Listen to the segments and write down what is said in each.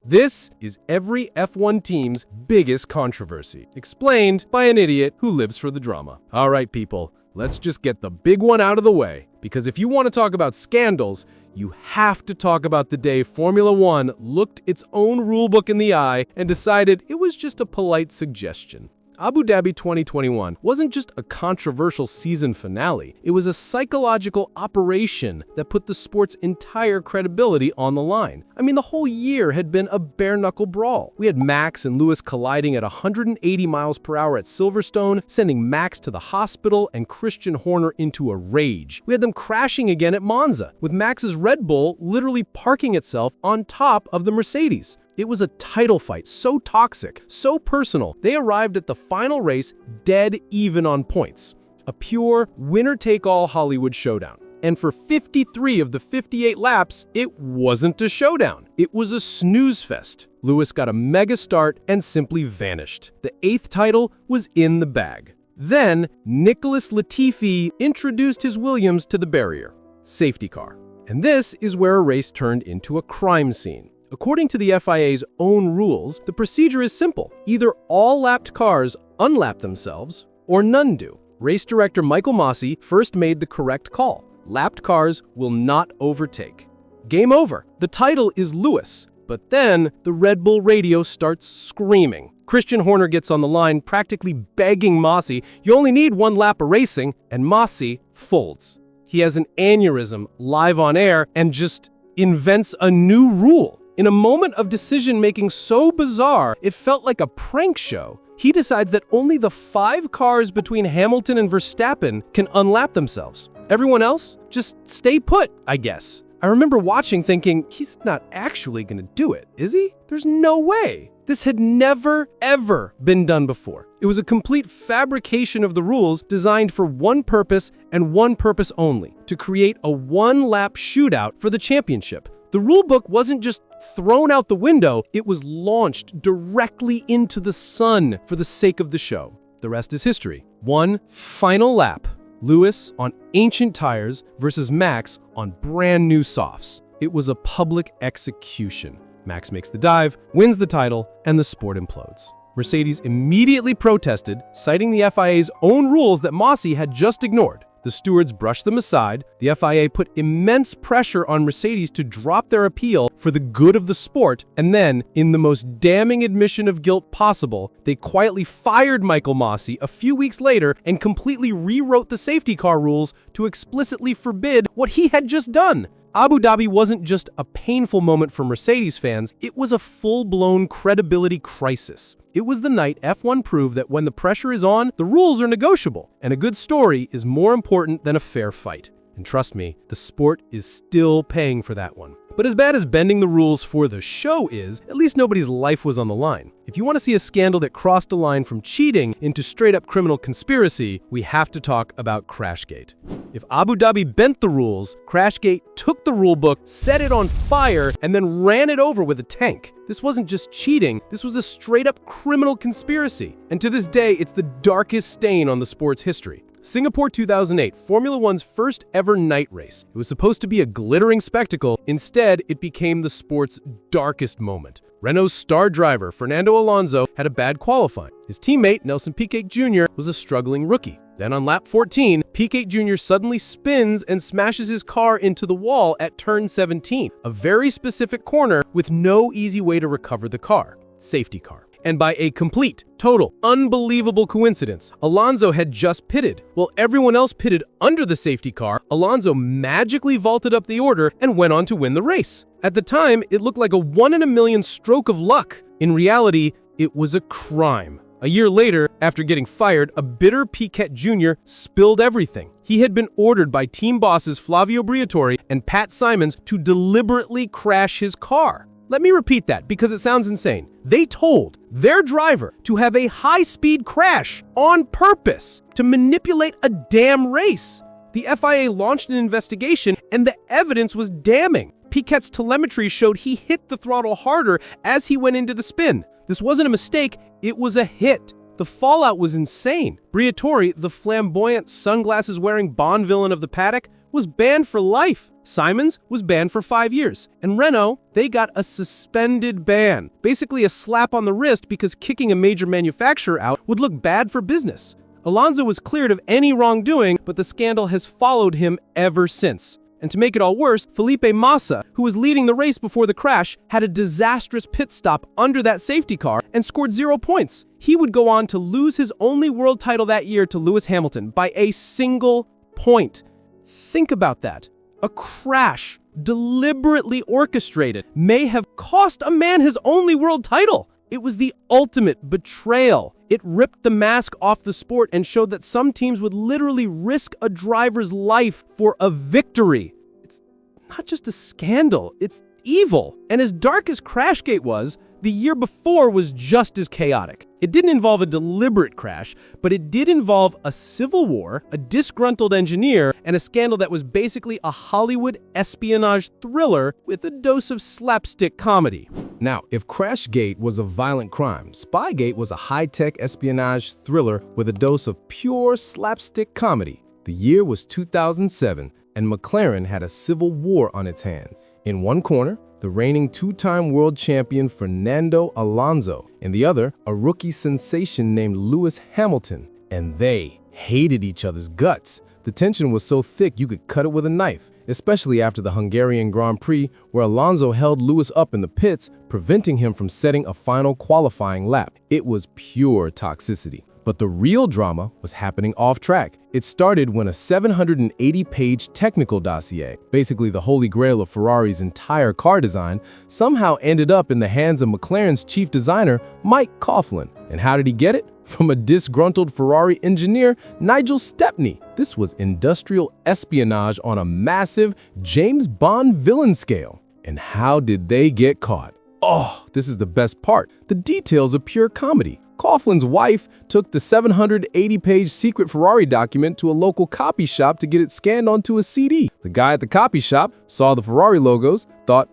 This is every F1 team's biggest controversy, explained by an idiot who lives for the drama. All right, people, let's just get the big one out of the way, because if you want to talk about scandals, you have to talk about the day Formula One looked its own rulebook in the eye and decided it was just a polite suggestion. Abu Dhabi 2021 wasn't just a controversial season finale, it was a psychological operation that put the sport's entire credibility on the line. I mean, the whole year had been a bare-knuckle brawl. We had Max and Lewis colliding at 180 miles per hour at Silverstone, sending Max to the hospital and Christian Horner into a rage. We had them crashing again at Monza, with Max's Red Bull literally parking itself on top of the Mercedes. It was a title fight, so toxic, so personal, they arrived at the final race dead even on points. A pure winner-take-all Hollywood showdown. And for 53 of the 58 laps, it wasn't a showdown. It was a snooze fest. Lewis got a mega start and simply vanished. The 8th title was in the bag. Then, Nicholas Latifi introduced his Williams to the barrier. Safety car. And this is where a race turned into a crime scene. According to the FIA's own rules, the procedure is simple. Either all lapped cars unlap themselves, or none do. Race director Michael Masi first made the correct call. Lapped cars will not overtake. Game over. The title is Lewis. But then, the Red Bull radio starts screaming. Christian Horner gets on the line, practically begging Masi, "You only need one lap of racing," and Masi folds. He has an aneurysm live on air and just invents a new rule. In a moment of decision-making so bizarre, it felt like a prank show, he decides that only the 5 cars between Hamilton and Verstappen can unlap themselves. Everyone else, just stay put, I guess. I remember watching thinking, he's not actually gonna do it, is he? There's no way. This had never, ever been done before. It was a complete fabrication of the rules designed for one purpose and one purpose only, to create a one-lap shootout for the championship. The rulebook wasn't just thrown out the window, it was launched directly into the sun for the sake of the show. The rest is history. One final lap. Lewis on ancient tires versus Max on brand new softs. It was a public execution. Max makes the dive, wins the title, and the sport implodes. Mercedes immediately protested, citing the FIA's own rules that Masi had just ignored. The stewards brushed them aside. The FIA put immense pressure on Mercedes to drop their appeal for the good of the sport, and then, in the most damning admission of guilt possible, they quietly fired Michael Masi a few weeks later and completely rewrote the safety car rules to explicitly forbid what he had just done. Abu Dhabi wasn't just a painful moment for Mercedes fans, it was a full-blown credibility crisis. It was the night F1 proved that when the pressure is on, the rules are negotiable, and a good story is more important than a fair fight. And trust me, the sport is still paying for that one. But as bad as bending the rules for the show is, at least nobody's life was on the line. If you want to see a scandal that crossed a line from cheating into straight-up criminal conspiracy, we have to talk about Crashgate. If Abu Dhabi bent the rules, Crashgate took the rulebook, set it on fire, and then ran it over with a tank. This wasn't just cheating, this was a straight-up criminal conspiracy. And to this day, it's the darkest stain on the sport's history. Singapore 2008, Formula One's first ever night race. It was supposed to be a glittering spectacle. Instead, it became the sport's darkest moment. Renault's star driver, Fernando Alonso, had a bad qualifying. His teammate, Nelson Piquet Jr., was a struggling rookie. Then on lap 14, Piquet Jr. suddenly spins and smashes his car into the wall at turn 17, a very specific corner with no easy way to recover the car. Safety car. And by a complete, total, unbelievable coincidence, Alonso had just pitted. While everyone else pitted under the safety car, Alonso magically vaulted up the order and went on to win the race. At the time, it looked like a 1 in a million stroke of luck. In reality, it was a crime. A year later, after getting fired, a bitter Piquet Jr. spilled everything. He had been ordered by team bosses Flavio Briatore and Pat Simons to deliberately crash his car. Let me repeat that because it sounds insane. They told their driver to have a high-speed crash on purpose to manipulate a damn race. The FIA launched an investigation and the evidence was damning. Piquet's telemetry showed he hit the throttle harder as he went into the spin. This wasn't a mistake, it was a hit. The fallout was insane. Briatore, the flamboyant, sunglasses-wearing Bond villain of the paddock, was banned for life. Simon's was banned for 5 years, and Renault, they got a suspended ban, basically a slap on the wrist because kicking a major manufacturer out would look bad for business. Alonso was cleared of any wrongdoing, but the scandal has followed him ever since. And to make it all worse, Felipe Massa, who was leading the race before the crash, had a disastrous pit stop under that safety car and scored 0 points. He would go on to lose his only world title that year to Lewis Hamilton by a single point. Think about that. A crash, deliberately orchestrated, may have cost a man his only world title. It was the ultimate betrayal. It ripped the mask off the sport and showed that some teams would literally risk a driver's life for a victory. It's not just a scandal, it's evil. And as dark as Crashgate was, the year before was just as chaotic. It didn't involve a deliberate crash, but it did involve a civil war, a disgruntled engineer, and a scandal that was basically a Hollywood espionage thriller with a dose of slapstick comedy. Now, if Crashgate was a violent crime, Spygate was a high-tech espionage thriller with a dose of pure slapstick comedy. The year was 2007, and McLaren had a civil war on its hands. In one corner, the reigning two-time world champion Fernando Alonso. In the other, a rookie sensation named Lewis Hamilton. And they hated each other's guts. The tension was so thick you could cut it with a knife, especially after the Hungarian Grand Prix, where Alonso held Lewis up in the pits, preventing him from setting a final qualifying lap. It was pure toxicity. But the real drama was happening off-track. It started when a 780-page technical dossier, basically the holy grail of Ferrari's entire car design, somehow ended up in the hands of McLaren's chief designer, Mike Coughlin. And how did he get it? From a disgruntled Ferrari engineer, Nigel Stepney. This was industrial espionage on a massive James Bond villain scale. And how did they get caught? Oh, this is the best part. The details are pure comedy. Coughlin's wife took the 780-page secret Ferrari document to a local copy shop to get it scanned onto a CD. The guy at the copy shop saw the Ferrari logos, thought,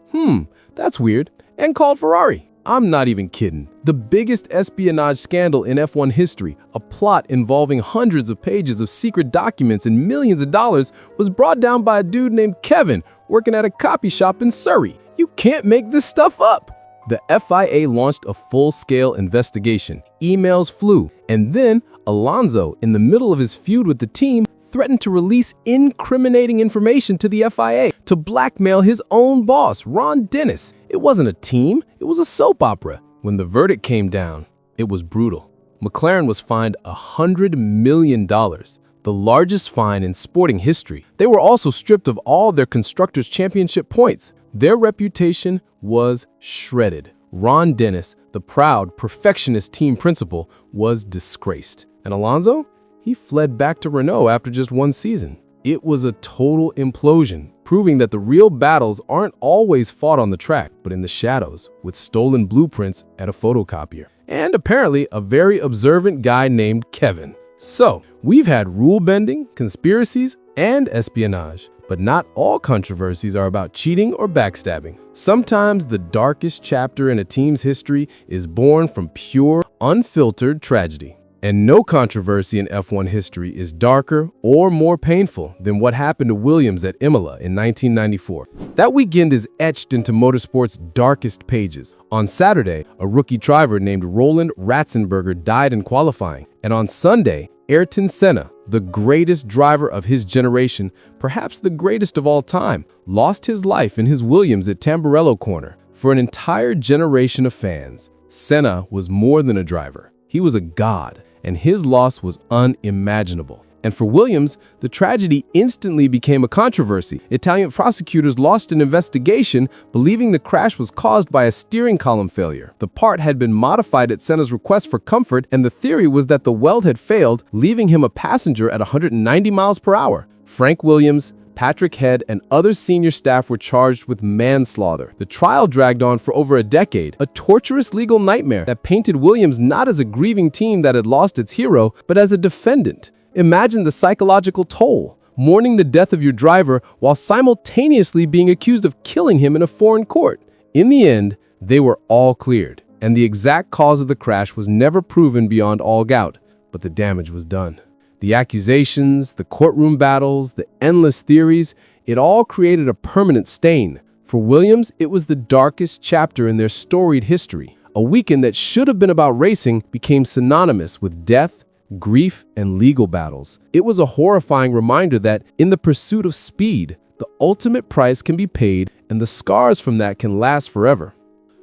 that's weird, and called Ferrari. I'm not even kidding. The biggest espionage scandal in F1 history, a plot involving hundreds of pages of secret documents and millions of dollars, was brought down by a dude named Kevin working at a copy shop in Surrey. You can't make this stuff up. The FIA launched a full-scale investigation. Emails flew, and then Alonso, in the middle of his feud with the team, threatened to release incriminating information to the FIA to blackmail his own boss, Ron Dennis. It wasn't a team, it was a soap opera. When the verdict came down, it was brutal. McLaren was fined $100 million, the largest fine in sporting history. They were also stripped of all their Constructors' Championship points. Their reputation was shredded. Ron Dennis, the proud, perfectionist team principal, was disgraced. And Alonso? He fled back to Renault after just one season. It was a total implosion, proving that the real battles aren't always fought on the track, but in the shadows, with stolen blueprints at a photocopier. And apparently a very observant guy named Kevin. So, we've had rule bending, conspiracies, and espionage. But not all controversies are about cheating or backstabbing. Sometimes the darkest chapter in a team's history is born from pure, unfiltered tragedy. And no controversy in F1 history is darker or more painful than what happened to Williams at Imola in 1994. That weekend is etched into motorsport's darkest pages. On Saturday, a rookie driver named Roland Ratzenberger died in qualifying. And on Sunday, Ayrton Senna, the greatest driver of his generation, perhaps the greatest of all time, lost his life in his Williams at Tamburello Corner. For an entire generation of fans, Senna was more than a driver. He was a god, and his loss was unimaginable. And for Williams, the tragedy instantly became a controversy. Italian prosecutors launched an investigation, believing the crash was caused by a steering column failure. The part had been modified at Senna's request for comfort, and the theory was that the weld had failed, leaving him a passenger at 190 miles per hour. Frank Williams, Patrick Head, and other senior staff were charged with manslaughter. The trial dragged on for over a decade, a torturous legal nightmare that painted Williams not as a grieving team that had lost its hero, but as a defendant. Imagine the psychological toll, mourning the death of your driver while simultaneously being accused of killing him in a foreign court. In the end, they were all cleared, and the exact cause of the crash was never proven beyond all doubt, but the damage was done. The accusations, the courtroom battles, the endless theories, It all created a permanent stain. For Williams, it was the darkest chapter in their storied history. A weekend that should have been about racing became synonymous with death, grief, and legal battles. It was a horrifying reminder that in the pursuit of speed, the ultimate price can be paid, and the scars from that can last forever.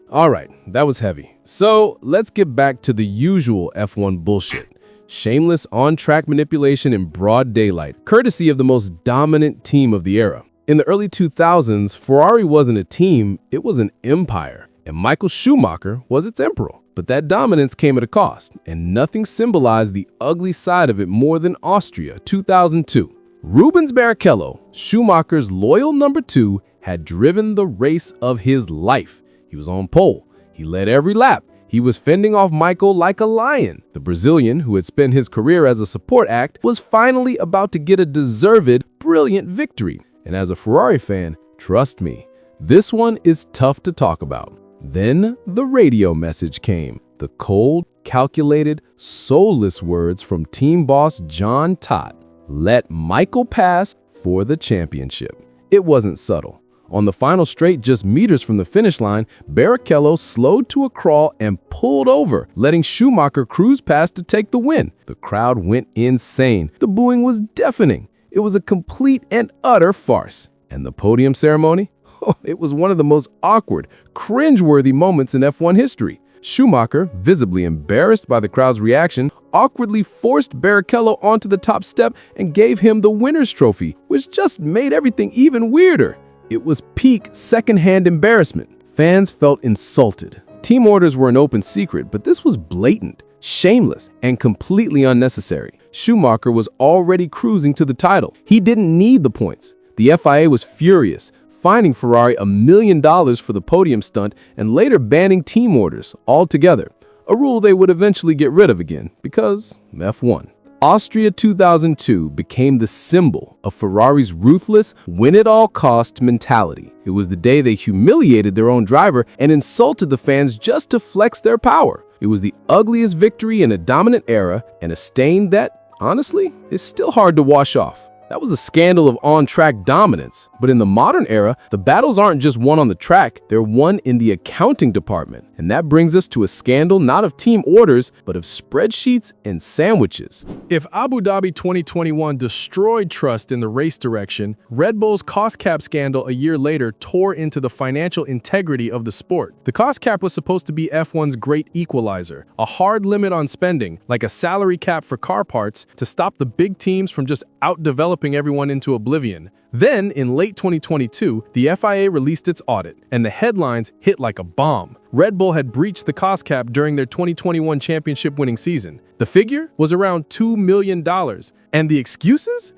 All right, that was heavy. So let's get back to the usual F1 bullshit. Shameless on-track manipulation in broad daylight, courtesy of the most dominant team of the era. In the early 2000s, Ferrari wasn't a team, it was an empire, and Michael Schumacher was its emperor. But that dominance came at a cost, and nothing symbolized the ugly side of it more than Austria 2002. Rubens Barrichello, Schumacher's loyal number 2, had driven the race of his life. He was on pole. He led every lap. He was fending off Michael like a lion. The Brazilian, who had spent his career as a support act, was finally about to get a deserved, brilliant victory. And as a Ferrari fan, trust me, this one is tough to talk about. Then the radio message came. The cold, calculated, soulless words from team boss John Todt. Let Michael pass for the championship. It wasn't subtle. On the final straight, just meters from the finish line, Barrichello slowed to a crawl and pulled over, letting Schumacher cruise past to take the win. The crowd went insane. The booing was deafening. It was a complete and utter farce. And the podium ceremony? Oh, it was one of the most awkward, cringe-worthy moments in F1 history. Schumacher, visibly embarrassed by the crowd's reaction, awkwardly forced Barrichello onto the top step and gave him the winner's trophy, which just made everything even weirder. It was peak second-hand embarrassment. Fans felt insulted. Team orders were an open secret, but this was blatant, shameless, and completely unnecessary. Schumacher was already cruising to the title. He didn't need the points. The FIA was furious, fining Ferrari $1 million for the podium stunt and later banning team orders altogether, a rule they would eventually get rid of again because F1. Austria 2002 became the symbol of Ferrari's ruthless, win-at-all-cost mentality. It was the day they humiliated their own driver and insulted the fans just to flex their power. It was the ugliest victory in a dominant era and a stain that, honestly, is still hard to wash off. That was a scandal of on-track dominance. But in the modern era, the battles aren't just won on the track, they're won in the accounting department. And that brings us to a scandal not of team orders, but of spreadsheets and sandwiches. If Abu Dhabi 2021 destroyed trust in the race direction, Red Bull's cost cap scandal a year later tore into the financial integrity of the sport. The cost cap was supposed to be F1's great equalizer, a hard limit on spending, like a salary cap for car parts, to stop the big teams from just out-developing everyone into oblivion. Then, in late 2022, the FIA released its audit, and the headlines hit like a bomb. Red Bull had breached the cost cap during their 2021 championship-winning season. The figure was around $2 million. And the excuses?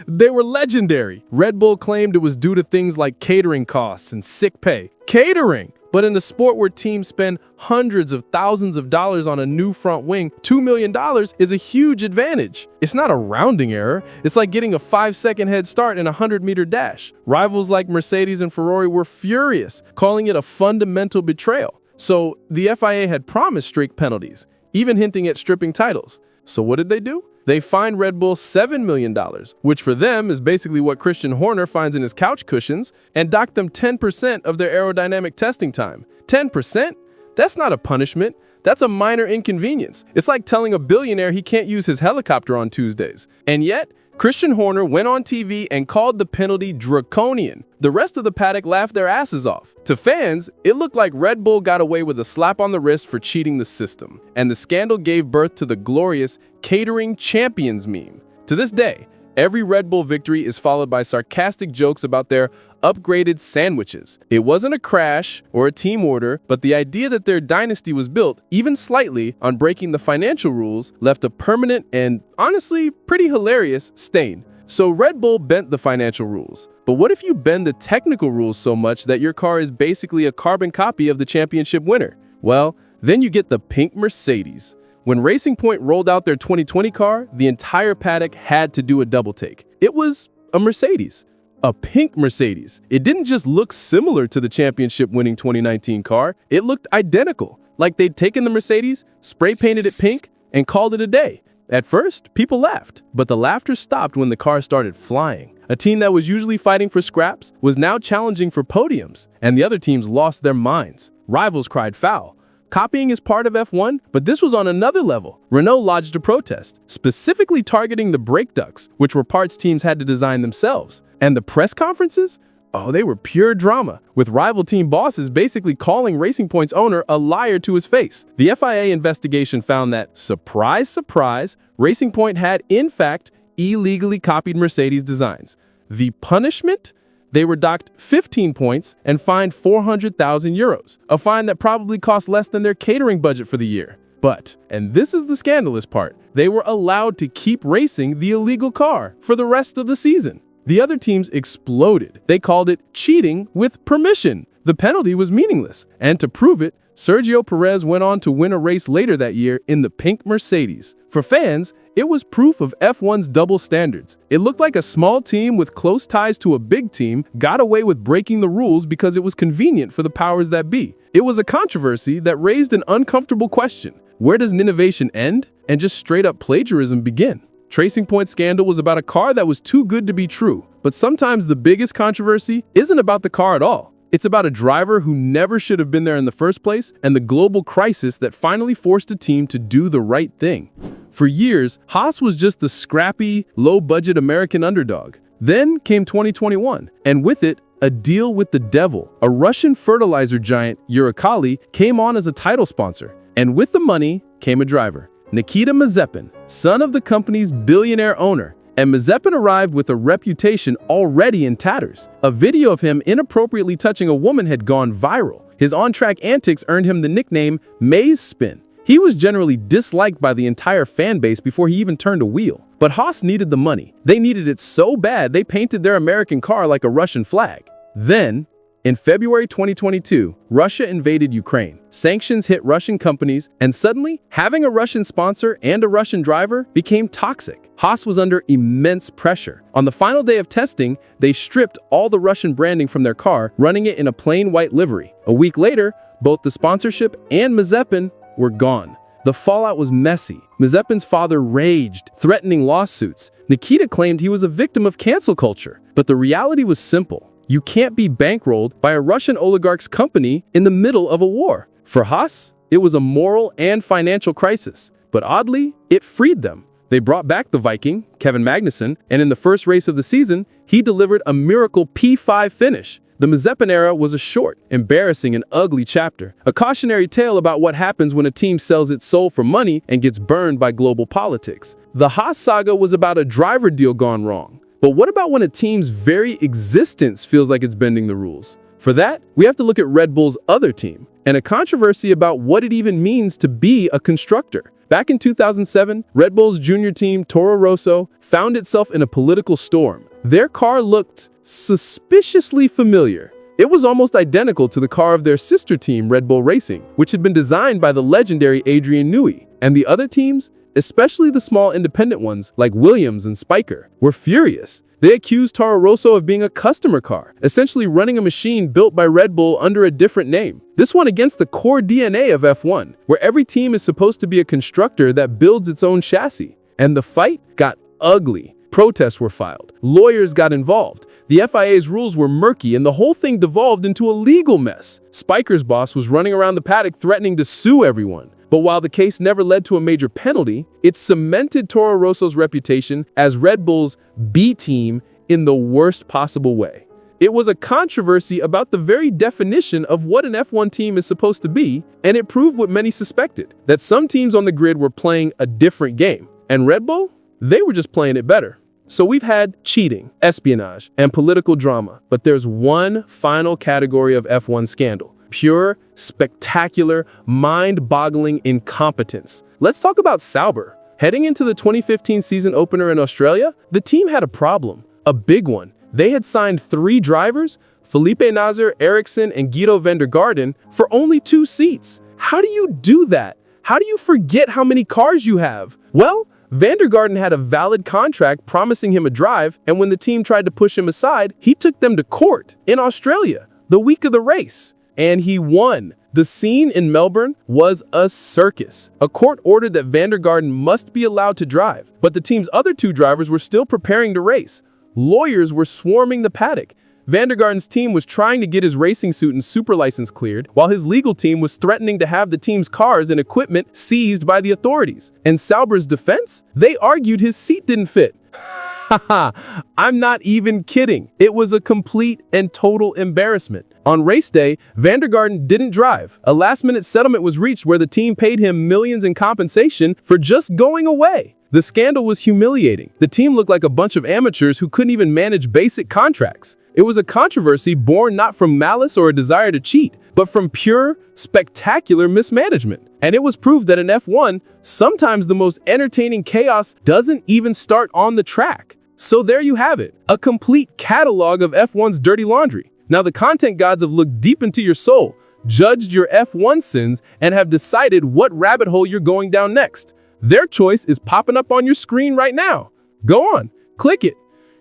They were legendary. Red Bull claimed it was due to things like catering costs and sick pay. Catering! But in a sport where teams spend hundreds of thousands of dollars on a new front wing, $2 million is a huge advantage. It's not a rounding error. It's like getting a 5-second head start in a 100-meter dash. Rivals like Mercedes and Ferrari were furious, calling it a fundamental betrayal. So the FIA had promised strict penalties, even hinting at stripping titles. So what did they do? They fined Red Bull $7 million, which for them is basically what Christian Horner finds in his couch cushions, and docked them 10% of their aerodynamic testing time. 10%? That's not a punishment. That's a minor inconvenience. It's like telling a billionaire he can't use his helicopter on Tuesdays. And yet, Christian Horner went on TV and called the penalty draconian. The rest of the paddock laughed their asses off. To fans, it looked like Red Bull got away with a slap on the wrist for cheating the system. And the scandal gave birth to the glorious catering champions meme. To this day, every Red Bull victory is followed by sarcastic jokes about their upgraded sandwiches. It wasn't a crash or a team order, but the idea that their dynasty was built, even slightly, on breaking the financial rules left a permanent and, honestly, pretty hilarious stain. So Red Bull bent the financial rules. But what if you bend the technical rules so much that your car is basically a carbon copy of the championship winner? Well, then you get the pink Mercedes. When Racing Point rolled out their 2020 car, the entire paddock had to do a double take. It was a Mercedes. A pink Mercedes. It didn't just look similar to the championship-winning 2019 car, it looked identical. Like they'd taken the Mercedes, spray painted it pink, and called it a day. At first, people laughed, but the laughter stopped when the car started flying. A team that was usually fighting for scraps was now challenging for podiums, and the other teams lost their minds. Rivals cried foul. Copying is part of F1, but this was on another level. Renault lodged a protest, specifically targeting the brake ducts, which were parts teams had to design themselves. And the press conferences? Oh, they were pure drama, with rival team bosses basically calling Racing Point's owner a liar to his face. The FIA investigation found that, surprise, surprise, Racing Point had, in fact, illegally copied Mercedes designs. The punishment? They were docked 15 points and fined 400,000 euros, a fine that probably cost less than their catering budget for the year. But, and this is the scandalous part, they were allowed to keep racing the illegal car for the rest of the season. The other teams exploded. They called it cheating with permission. The penalty was meaningless, and to prove it, Sergio Perez went on to win a race later that year in the pink Mercedes. For fans, it was proof of F1's double standards. It looked like a small team with close ties to a big team got away with breaking the rules because it was convenient for the powers that be. It was a controversy that raised an uncomfortable question. Where does innovation end and just straight-up plagiarism begin? Racing Point scandal was about a car that was too good to be true, but sometimes the biggest controversy isn't about the car at all. It's about a driver who never should have been there in the first place and the global crisis that finally forced a team to do the right thing. For years, Haas was just the scrappy, low-budget American underdog. Then came 2021, and with it, a deal with the devil. A Russian fertilizer giant, Uralkali, came on as a title sponsor, and with the money came a driver. Nikita Mazepin, son of the company's billionaire owner, and Mazepin arrived with a reputation already in tatters. A video of him inappropriately touching a woman had gone viral. His on-track antics earned him the nickname Maze Spin. He was generally disliked by the entire fan base before he even turned a wheel. But Haas needed the money. They needed it so bad they painted their American car like a Russian flag. Then, in February 2022, Russia invaded Ukraine. Sanctions hit Russian companies, and suddenly, having a Russian sponsor and a Russian driver became toxic. Haas was under immense pressure. On the final day of testing, they stripped all the Russian branding from their car, running it in a plain white livery. A week later, both the sponsorship and Mazepin were gone. The fallout was messy. Mazepin's father raged, threatening lawsuits. Nikita claimed he was a victim of cancel culture. But the reality was simple. You can't be bankrolled by a Russian oligarch's company in the middle of a war. For Haas, it was a moral and financial crisis. But oddly, it freed them. They brought back the Viking, Kevin Magnussen, and in the first race of the season, he delivered a miracle P5 finish. The Mazepin era was a short, embarrassing, and ugly chapter, a cautionary tale about what happens when a team sells its soul for money and gets burned by global politics. The Haas saga was about a driver deal gone wrong. But what about when a team's very existence feels like it's bending the rules? For that, we have to look at Red Bull's other team, and a controversy about what it even means to be a constructor. Back in 2007, Red Bull's junior team, Toro Rosso, found itself in a political storm. Their car looked suspiciously familiar. It was almost identical to the car of their sister team, Red Bull Racing, which had been designed by the legendary Adrian Newey. And the other teams, especially the small independent ones like Williams and Spyker, were furious. They accused Toro Rosso of being a customer car, essentially running a machine built by Red Bull under a different name. This went against the core DNA of F1, where every team is supposed to be a constructor that builds its own chassis. And the fight got ugly. Protests were filed. Lawyers got involved. The FIA's rules were murky, and the whole thing devolved into a legal mess. Spyker's boss was running around the paddock threatening to sue everyone. But while the case never led to a major penalty, it cemented Toro Rosso's reputation as Red Bull's B team in the worst possible way. It was a controversy about the very definition of what an F1 team is supposed to be, and it proved what many suspected, that some teams on the grid were playing a different game. And Red Bull? They were just playing it better. So we've had cheating, espionage, and political drama, but there's one final category of F1 scandal. Pure, spectacular, mind-boggling incompetence. Let's talk about Sauber. Heading into the 2015 season opener in Australia, the team had a problem, a big one. They had signed 3 drivers, Felipe Nasr, Ericsson, and Guido van der Garden, for only 2 seats. How do you do that? How do you forget how many cars you have? Well, van der Garden had a valid contract promising him a drive, and when the team tried to push him aside, he took them to court in Australia the week of the race. And he won. The scene in Melbourne was a circus. A court ordered that Van der Garden must be allowed to drive, but the team's other two drivers were still preparing to race. Lawyers were swarming the paddock. Van der Garden's team was trying to get his racing suit and super license cleared, while his legal team was threatening to have the team's cars and equipment seized by the authorities. And Sauber's defense? They argued his seat didn't fit. Haha, I'm not even kidding. It was a complete and total embarrassment. On race day, Van der Garden didn't drive. A last-minute settlement was reached where the team paid him millions in compensation for just going away. The scandal was humiliating. The team looked like a bunch of amateurs who couldn't even manage basic contracts. It was a controversy born not from malice or a desire to cheat, but from pure, spectacular mismanagement. And it was proved that in F1, sometimes the most entertaining chaos doesn't even start on the track. So there you have it, a complete catalog of F1's dirty laundry. Now the content gods have looked deep into your soul, judged your F1 sins, and have decided what rabbit hole you're going down next. Their choice is popping up on your screen right now. Go on, click it.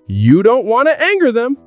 You don't want to anger them.